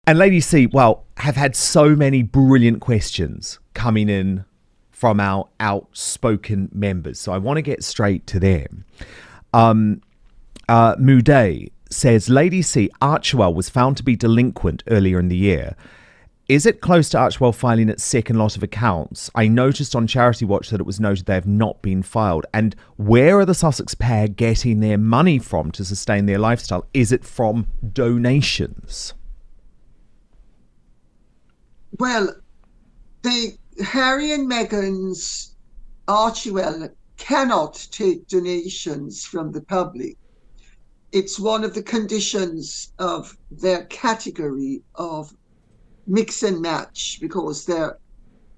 And Lady C, well, have had so many brilliant questions coming in from our outspoken members. So I want to get straight to them. Moudet says, Lady C, Archewell was found to be delinquent earlier in the year. Is it close to Archewell filing its second lot of accounts? I noticed on Charity Watch that it was noted they have not been filed. And where are the Sussex pair getting their money from to sustain their lifestyle? Is it from donations? Well, Harry and Meghan's Archewell cannot take donations from the public. It's one of the conditions of their category of mix and match, because they're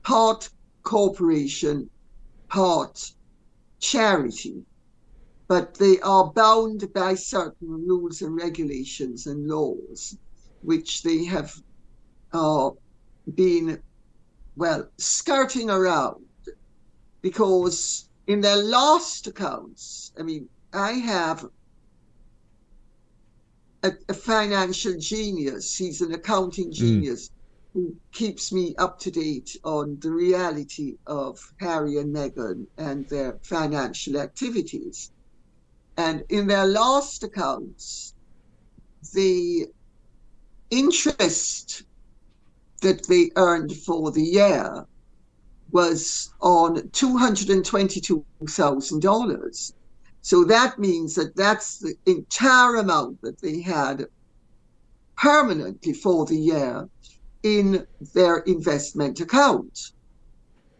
part corporation, part charity, but they are bound by certain rules and regulations and laws, which they have been, skirting around, because in their last accounts, I have a financial genius, he's an accounting genius, who keeps me up to date on the reality of Harry and Meghan and their financial activities. And in their last accounts, the interest that they earned for the year was on $222,000. So that means that that's the entire amount that they had permanently for the year in their investment account.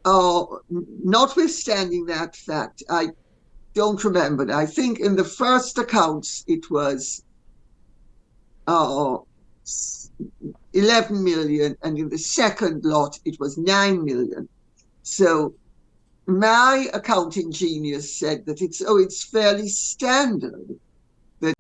Notwithstanding that fact, I don't remember. I think in the first accounts it was 11 million, and in the second lot it was 9 million. So my accounting genius said that it's fairly standard.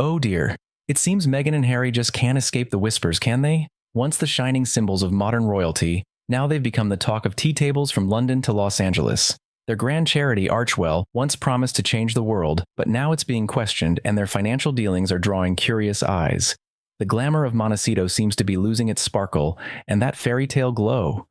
Oh dear. It seems Meghan and Harry just can't escape the whispers, can they? Once the shining symbols of modern royalty, now they've become the talk of tea tables from London to Los Angeles. Their grand charity, Archewell, once promised to change the world, but now it's being questioned and their financial dealings are drawing curious eyes. The glamour of Montecito seems to be losing its sparkle, and that fairy tale glow,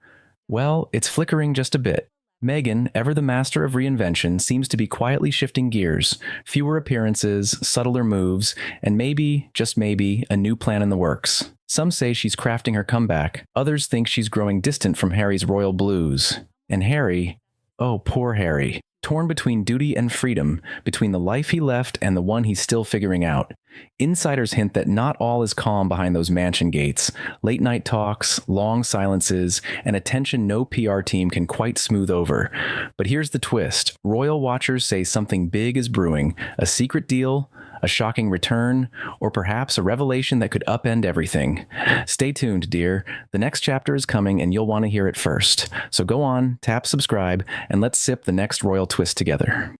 well, it's flickering just a bit. Meghan, ever the master of reinvention, seems to be quietly shifting gears, fewer appearances, subtler moves, and maybe, just maybe, a new plan in the works. Some say she's crafting her comeback. Others think she's growing distant from Harry's royal blues. And Harry, oh, poor Harry, torn between duty and freedom, between the life he left and the one he's still figuring out. Insiders hint that not all is calm behind those mansion gates. Late night talks, long silences, and a tension no PR team can quite smooth over. But here's the twist. Royal watchers say something big is brewing. A secret deal, a shocking return, or perhaps a revelation that could upend everything. Stay tuned, dear. The next chapter is coming and you'll want to hear it first. So go on, tap subscribe, and let's sip the next royal twist together.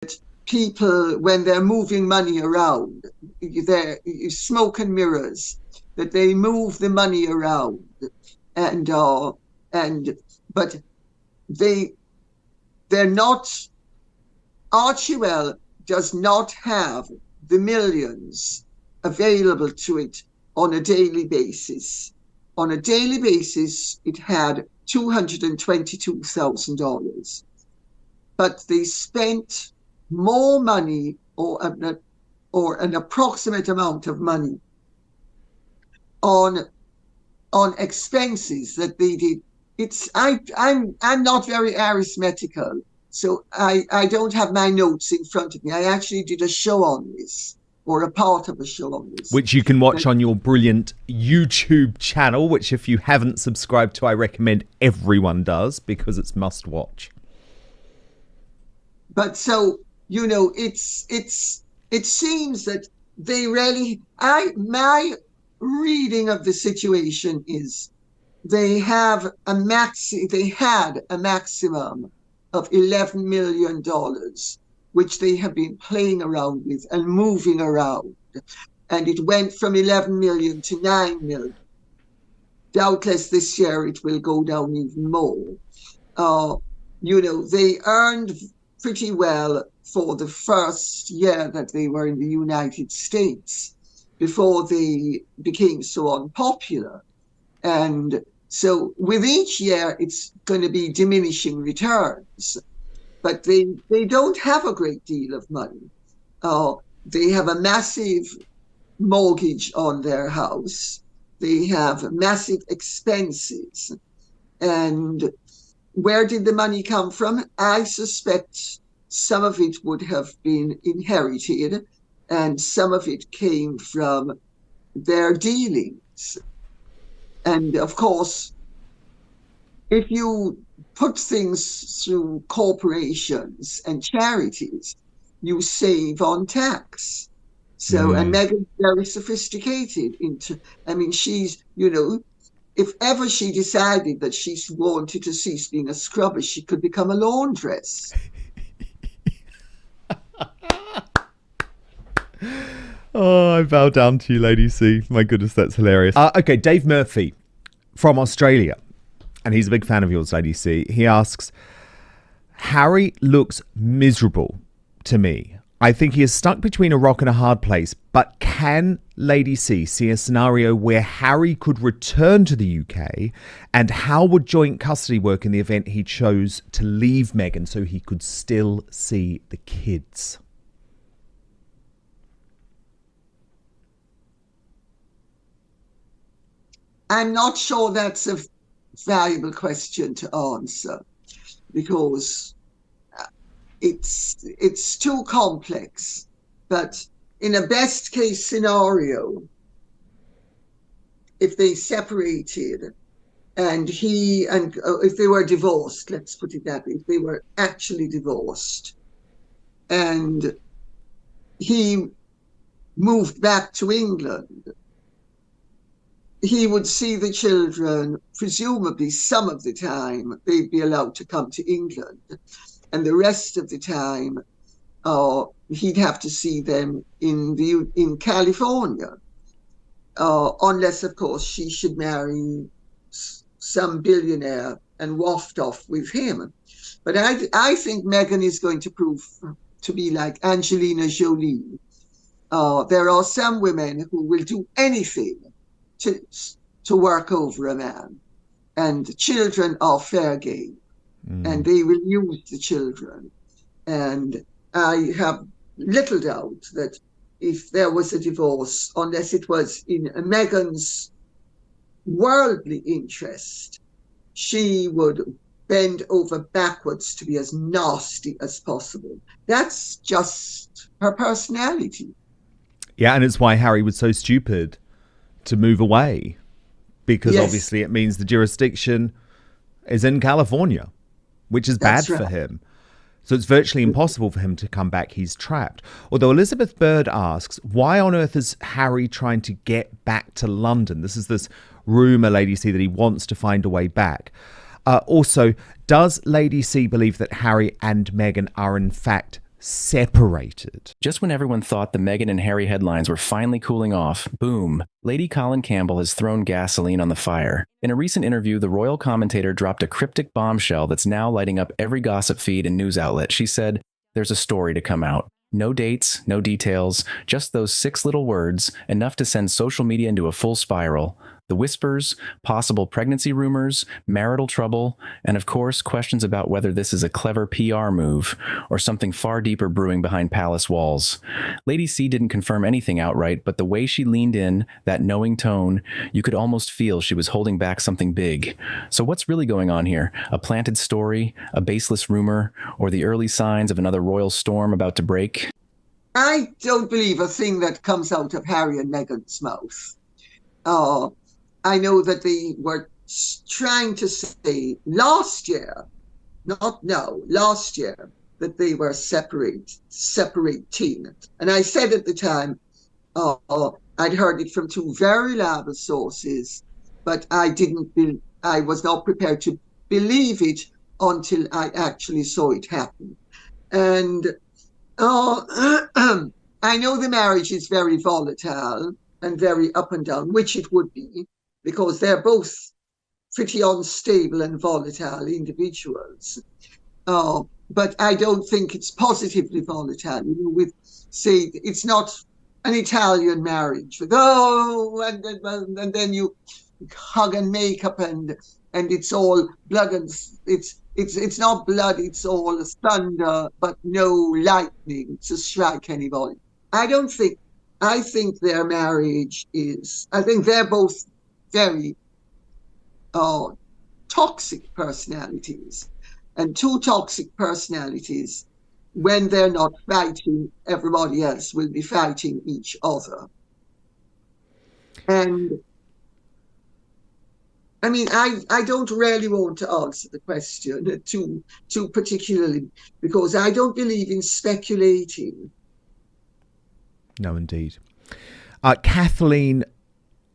People, when they're moving money around, smoke and mirrors, that they move the money around, but they're not. Archewell does not have the millions available to it on a daily basis. On a daily basis, it had $222,000, but they spent more money, or an approximate amount of money, on expenses that they did. I'm not very arithmetical, so I don't have my notes in front of me. I actually did a show on this, or a part of a show on this, which you can watch on your brilliant YouTube channel, which if you haven't subscribed to, I recommend everyone does, because it's must watch. But so, it seems that they really, my reading of the situation is they had a maximum of $11 million, which they have been playing around with and moving around. And it went from 11 million to 9 million. Doubtless this year it will go down even more. They earned pretty well for the first year that they were in the United States, before they became so unpopular. And so with each year, it's going to be diminishing returns. But they don't have a great deal of money. They have a massive mortgage on their house. They have massive expenses. And where did the money come from? I suspect some of it would have been inherited, and some of it came from their dealings. And of course, if you put things through corporations and charities, you save on tax. So, and Meghan's very sophisticated she's, if ever she decided that she wanted to cease being a scrubber, she could become a laundress. Oh, I bow down to you, Lady C. My goodness, that's hilarious. Okay, Dave Murphy from Australia, and he's a big fan of yours, Lady C. He asks, Harry looks miserable to me. I think he is stuck between a rock and a hard place, but can Lady C see a scenario where Harry could return to the UK, and how would joint custody work in the event he chose to leave Meghan so he could still see the kids? I'm not sure that's a valuable question to answer, because it's too complex. But in a best case scenario, if they separated and if they were divorced, let's put it that way, if they were actually divorced and he moved back to England, he would see the children, presumably some of the time they'd be allowed to come to England, and the rest of the time he'd have to see them in California, unless, of course, she should marry some billionaire and waft off with him. But I think Meghan is going to prove to be like Angelina Jolie. There are some women who will do anything to work over a man, and children are fair game, and they will use the children. And I have little doubt that if there was a divorce, unless it was in Meghan's worldly interest, she would bend over backwards to be as nasty as possible. That's just her personality. Yeah, and it's why Harry was so stupid to move away, because obviously it means the jurisdiction is in California, which is bad for him. So it's virtually impossible for him to come back. He's trapped. Although Elizabeth Bird asks, why on earth is Harry trying to get back to London? This rumour, Lady C, that he wants to find a way back. Also, does Lady C believe that Harry and Meghan are in fact separated? Just when everyone thought the Meghan and Harry headlines were finally cooling off, boom, Lady Colin Campbell has thrown gasoline on the fire. In a recent interview, the royal commentator dropped a cryptic bombshell that's now lighting up every gossip feed and news outlet. She said, there's a story to come out. No dates, no details, just those 6 little words, enough to send social media into a full spiral. The whispers, possible pregnancy rumors, marital trouble, and of course, questions about whether this is a clever PR move or something far deeper brewing behind palace walls. Lady C didn't confirm anything outright, but the way she leaned in, that knowing tone, you could almost feel she was holding back something big. So what's really going on here? A planted story, a baseless rumor, or the early signs of another royal storm about to break? I don't believe a thing that comes out of Harry and Meghan's mouth. I know that they were trying to say last year, not now, last year, that they were separating. And I said at the time, I'd heard it from 2 very reliable sources, but I was not prepared to believe it until I actually saw it happen. And I know the marriage is very volatile and very up and down, which it would be, because they're both pretty unstable and volatile individuals. But I don't think it's positively volatile. It's not an Italian marriage with, and then you hug and makeup, and it's all blood, and it's not blood, it's all thunder, but no lightning to strike anybody. I think their marriage is, I think they're both very toxic personalities, and two toxic personalities, when they're not fighting everybody else, will be fighting each other. And I mean, I don't really want to answer the question too particularly, because I don't believe in speculating. No, indeed. Kathleen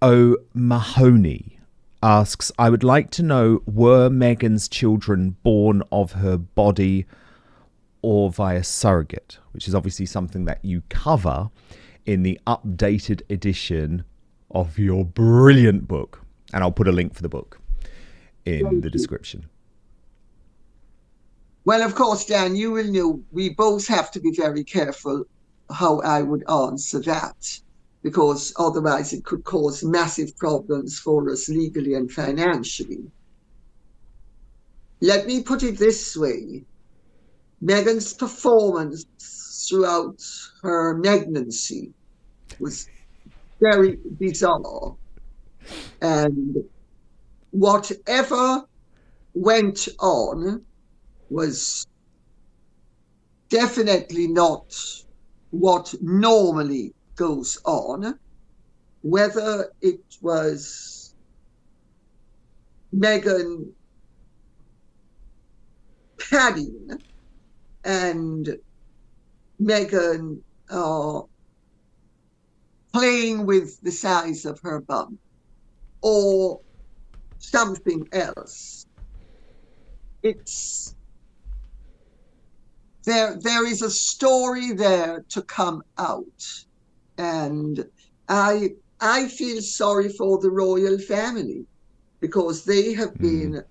O'Mahony asks, I would like to know, were Meghan's children born of her body or via surrogate? Which is obviously something that you cover in the updated edition of your brilliant book. And I'll put a link for the book in the description. Well, of course, Dan, you will know we both have to be very careful how I would answer that, because otherwise it could cause massive problems for us legally and financially. Let me put it this way. Meghan's performance throughout her pregnancy was very bizarre. And whatever went on was definitely not what normally goes on, whether it was Meghan padding and Meghan playing with the size of her bum or something else. It's there is a story there to come out, and I feel sorry for the royal family, because they have been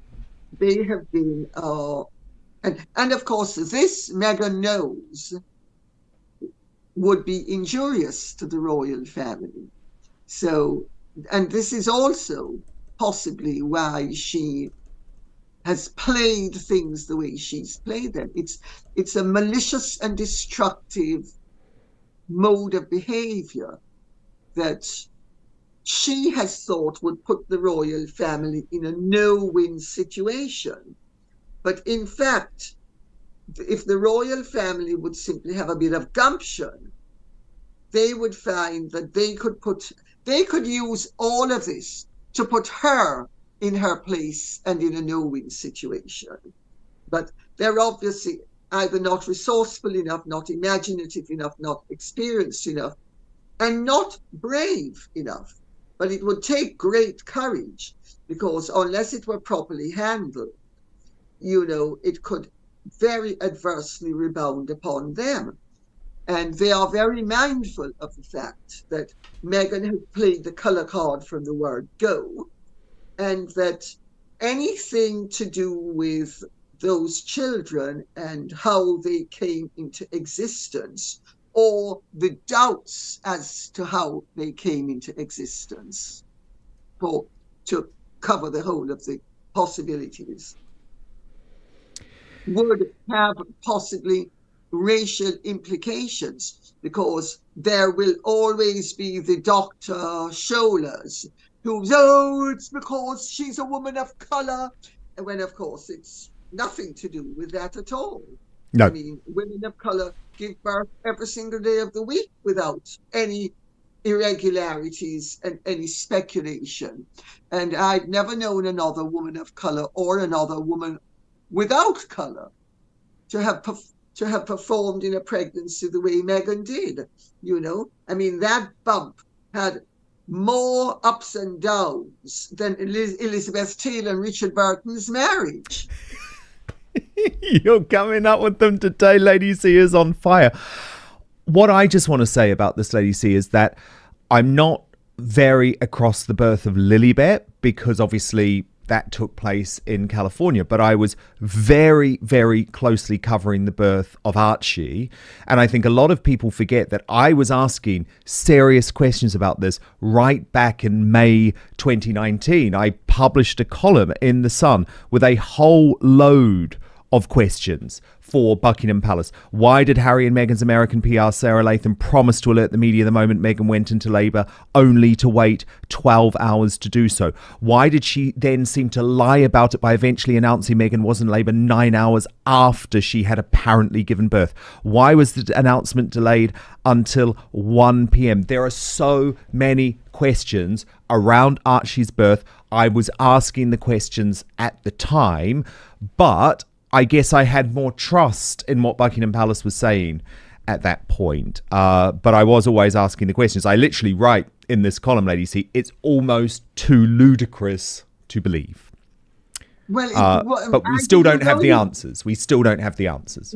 and of course this Meghan knows would be injurious to the royal family. So, and this is also possibly why she has played things the way she's played them. It's a malicious and destructive mode of behavior that she has thought would put the royal family in a no-win situation. But in fact, if the royal family would simply have a bit of gumption, they would find that they could use all of this to put her in her place and in a no-win situation. But they're obviously either not resourceful enough, not imaginative enough, not experienced enough, and not brave enough. But it would take great courage, because unless it were properly handled, it could very adversely rebound upon them. And they are very mindful of the fact that Meghan has played the colour card from the word go, and that anything to do with those children and how they came into existence, or the doubts as to how they came into existence, to cover the whole of the possibilities, would have possibly racial implications, because there will always be the Dr. Schollers who's, it's because she's a woman of colour, and when of course it's nothing to do with that at all. No. I mean, women of colour give birth every single day of the week without any irregularities and any speculation. And I've never known another woman of colour or another woman without colour to have performed in a pregnancy the way Meghan did. I mean, that bump had more ups and downs than Elizabeth Taylor and Richard Burton's marriage. You're coming up with them today. Lady C is on fire. What I just want to say about this Lady C is that I'm not very across the birth of Lilibet, because obviously that took place in California, but I was very, very closely covering the birth of Archie. And I think a lot of people forget that I was asking serious questions about this right back in May 2019. I published a column in The Sun with a whole load of questions for Buckingham Palace. Why did Harry and Meghan's American PR, Sarah Latham, promise to alert the media the moment Meghan went into labour, only to wait 12 hours to do so? Why did she then seem to lie about it by eventually announcing Meghan was in labour 9 hours after she had apparently given birth? Why was the announcement delayed until 1 p.m? There are so many questions around Archie's birth. I was asking the questions at the time, but I guess I had more trust in what Buckingham Palace was saying at that point. But I was always asking the questions. I literally write in this column, Lady C, it's almost too ludicrous to believe. Well, but we still don't have the answers. We still don't have the answers.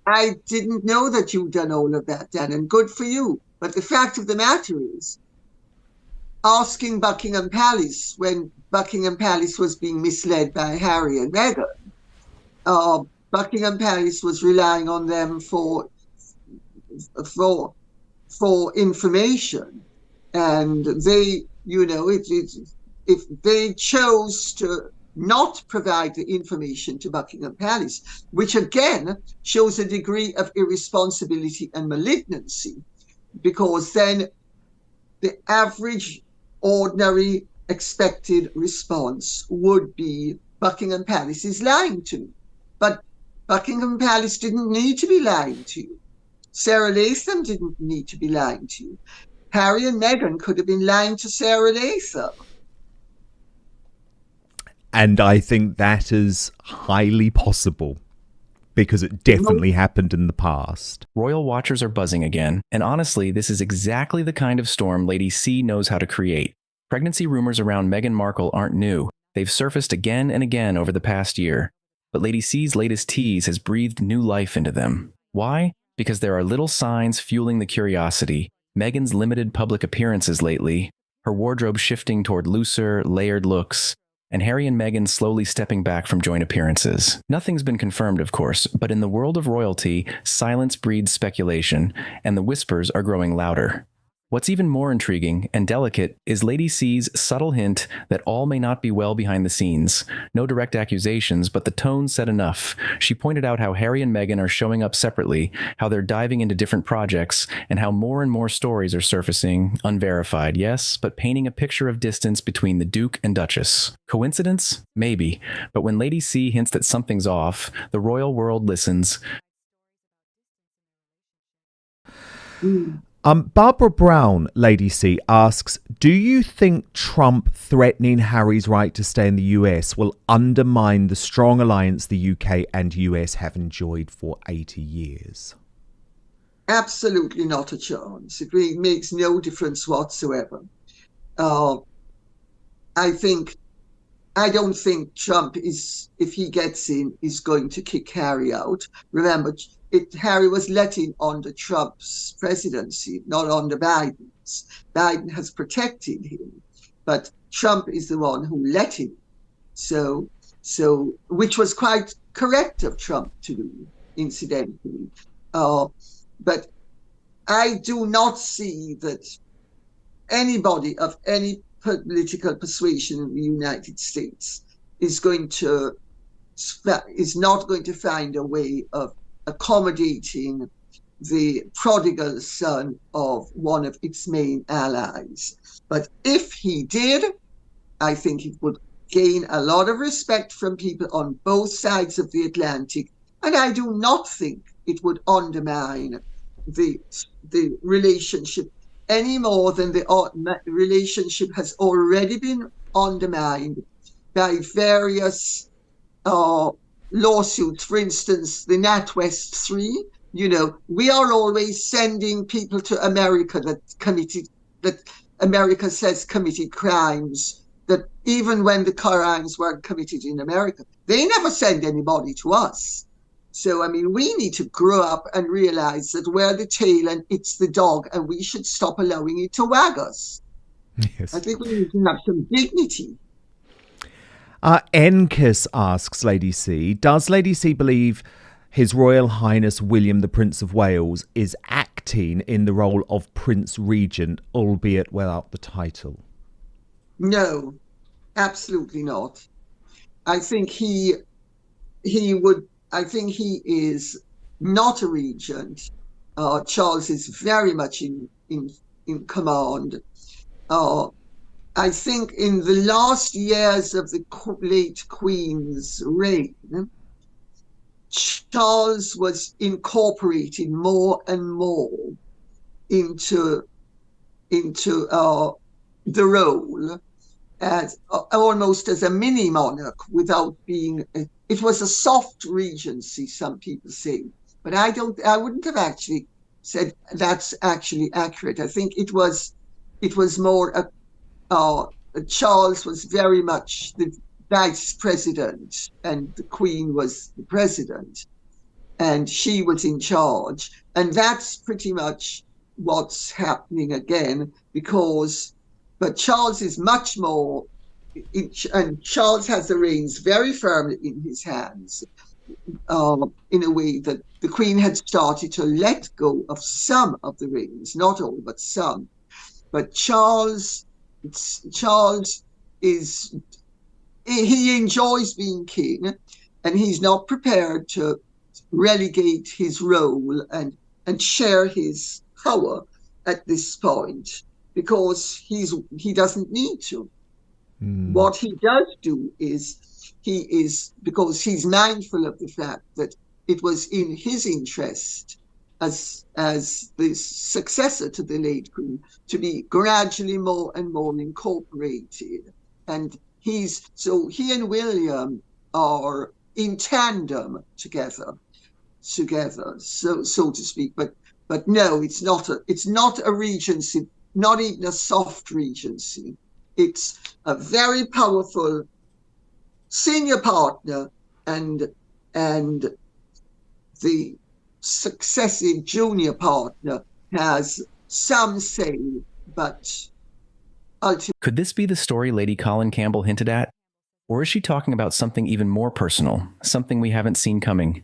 I didn't know that you'd done all of that, Dan, and good for you. But the fact of the matter is, asking Buckingham Palace when Buckingham Palace was being misled by Harry and Meghan, Buckingham Palace was relying on them for information, and they, if they chose to not provide the information to Buckingham Palace, which again shows a degree of irresponsibility and malignancy, because then the average, ordinary, expected response would be Buckingham Palace is lying to me. But Buckingham Palace didn't need to be lying to you. Sarah Latham didn't need to be lying to you. Harry and Meghan could have been lying to Sarah Latham. And I think that is highly possible, because it definitely happened in the past. Royal watchers are buzzing again, and honestly, this is exactly the kind of storm Lady C knows how to create. Pregnancy rumors around Meghan Markle aren't new. They've surfaced again and again over the past year. But Lady C's latest tease has breathed new life into them. Why? Because there are little signs fueling the curiosity. Meghan's limited public appearances lately, her wardrobe shifting toward looser, layered looks, and Harry and Meghan slowly stepping back from joint appearances. Nothing's been confirmed, of course, but in the world of royalty, silence breeds speculation, and the whispers are growing louder. What's even more intriguing and delicate is Lady C's subtle hint that all may not be well behind the scenes. No direct accusations, but the tone said enough. She pointed out how Harry and Meghan are showing up separately, how they're diving into different projects, and how more and more stories are surfacing, unverified, yes, but painting a picture of distance between the Duke and Duchess. Coincidence? Maybe. But when Lady C hints that something's off, the royal world listens. Barbara Brown, Lady C, asks, do you think Trump threatening Harry's right to stay in the US will undermine the strong alliance the UK and US have enjoyed for 80 years? Absolutely not a chance. It really makes no difference whatsoever. I don't think Trump is, if he gets in, is going to kick Harry out. Remember, Harry was let in under Trump's presidency, not under Biden's. Biden has protected him, but Trump is the one who let him. So which was quite correct of Trump to do, incidentally. But I do not see that anybody of any political persuasion in the United States is not going to find a way of accommodating the prodigal son of one of its main allies. But if he did, I think it would gain a lot of respect from people on both sides of the Atlantic, and I do not think it would undermine the relationship any more than the relationship has already been undermined by various lawsuits. For instance, the NatWest 3, we are always sending people to America that America says committed crimes, that even when the crimes weren't committed in America, they never send anybody to us. So, we need to grow up and realize that we're the tail and it's the dog, and we should stop allowing it to wag us. Yes. I think we need to have some dignity. Enkus asks Lady C, does Lady C believe His Royal Highness William the Prince of Wales is acting in the role of Prince Regent, albeit without the title? No, absolutely not. I think he is not a regent. Charles is very much in command. I think in the last years of the late Queen's reign, Charles was incorporated more and more into the role as almost as a mini monarch without being. It was a soft regency, some people say, but I wouldn't have actually said that's actually accurate. I think it was more Charles was very much the vice president and the Queen was the president and she was in charge. And that's pretty much what's happening again, but Charles is much more, and Charles has the reins very firmly in his hands, in a way that the Queen had started to let go of some of the reins, not all, but some. But Charles he enjoys being king, and he's not prepared to relegate his role and share his power at this point, because he doesn't need to. What he does do is because he's mindful of the fact that it was in his interest as the successor to the late Queen to be gradually more and more incorporated. And he and William are in tandem together, so to speak. But no, it's not a regency, not even a soft regency. It's a very powerful senior partner, and the successive junior partner has some say, but ultimately. Could this be the story Lady Colin Campbell hinted at? Or is she talking about something even more personal, something we haven't seen coming?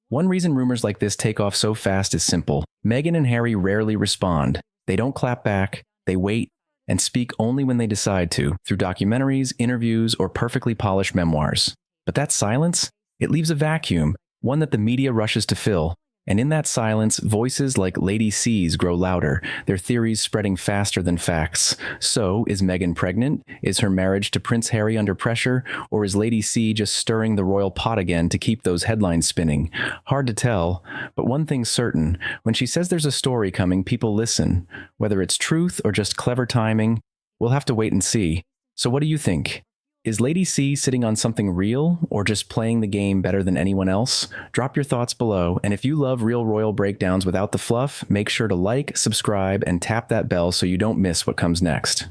One reason rumors like this take off so fast is simple. Meghan and Harry rarely respond. They don't clap back, they wait, and speak only when they decide to, through documentaries, interviews, or perfectly polished memoirs. But that silence, it leaves a vacuum, one that the media rushes to fill. And in that silence, voices like Lady C's grow louder, their theories spreading faster than facts. So, is Meghan pregnant? Is her marriage to Prince Harry under pressure? Or is Lady C just stirring the royal pot again to keep those headlines spinning? Hard to tell, but one thing's certain. When she says there's a story coming, people listen. Whether it's truth or just clever timing, we'll have to wait and see. So what do you think? Is Lady C sitting on something real, or just playing the game better than anyone else? Drop your thoughts below, and if you love real royal breakdowns without the fluff, make sure to like, subscribe, and tap that bell so you don't miss what comes next.